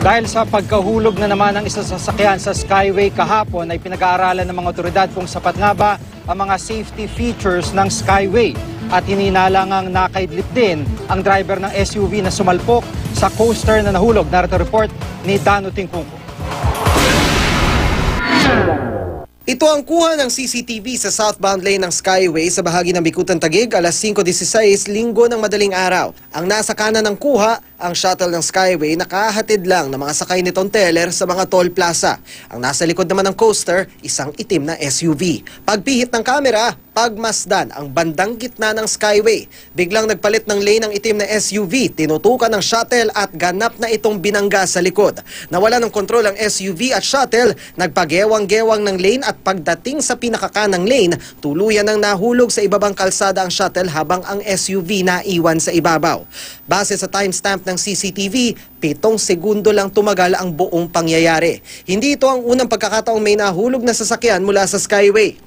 Dahil sa pagkahulog na naman ng isa sa sasakyan sa Skyway kahapon ay pinag-aaralan ng mga otoridad kung sapat nga ba ang mga safety features ng Skyway. At hininalangang nakaidlip din ang driver ng SUV na sumalpok sa coaster na nahulog. Narito report ni Dano Tingkungko. Ito ang kuha ng CCTV sa southbound lane ng Skyway sa bahagi ng Bikutan Taguig alas 5:16 linggo ng madaling araw. Ang nasa kanan ng kuha, ang shuttle ng Skyway nakahatid lang ng mga sakay nitong teller sa mga toll plaza. Ang nasa likod naman ng coaster, isang itim na SUV. Pagpihit ng kamera, pagmasdan ang bandang gitna ng Skyway. Biglang nagpalit ng lane ng itim na SUV, tinutukan ng shuttle at ganap na itong binangga sa likod. Nawala ng kontrol ang SUV at shuttle, nagpagewang-gewang ng lane at pagdating sa pinakakanang lane, tuluyan ng nahulog sa ibabang kalsada ang shuttle habang ang SUV naiwan sa ibabaw. Base sa timestamp ng CCTV, 7 segundo lang tumagal ang buong pangyayari. Hindi ito ang unang pagkakataong may nahulog na sasakyan mula sa Skyway.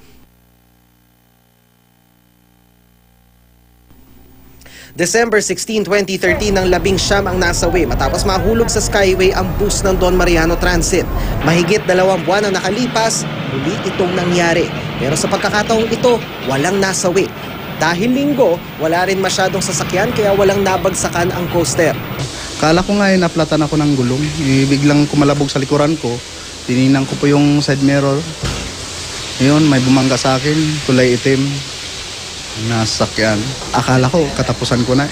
December 16, 2013 ng 19 ang nasawi matapos mahulog sa Skyway ang bus ng Don Mariano Transit. Mahigit 2 buwan ang nakalipas, muli itong nangyari. Pero sa pagkakataong ito, walang nasawi. Dahil linggo, wala rin masyadong sasakyan kaya walang nabagsakan ang coaster. Kala ko nga naplatan ako ng gulong. Biglang kumalabog sa likuran ko. Tininan ko po yung side mirror. Ngayon, may bumangga sa akin, kulay itim. Nasakyan. Akala ko, katapusan ko na.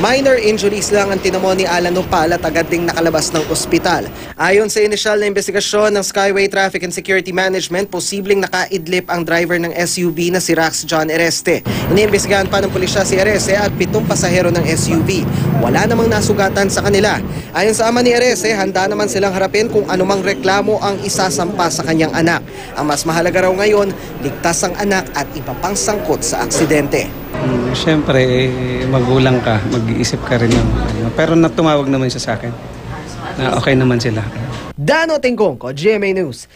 Minor injuries lang ang tinamo ni Alan Opal at agad ding nakalabas ng ospital. Ayon sa inisyal na investigasyon ng Skyway Traffic and Security Management, posibleng nakaidlip ang driver ng SUV na si Rax John Ereste. Iniimbestigahan pa ng pulisya si Ereste at 7 pasahero ng SUV. Wala namang nasugatan sa kanila. Ayon sa ama ni Ereste, handa naman silang harapin kung anumang reklamo ang isasampa sa kanyang anak. Ang mas mahalaga raw ngayon, ligtas ang anak at iba pang sangkot sa aksidente. Siyempre, magulang ka, mag-iisip ka rin ng pero tumawag naman siya sa akin na okay naman sila. Dano Tingkungko, GMA News.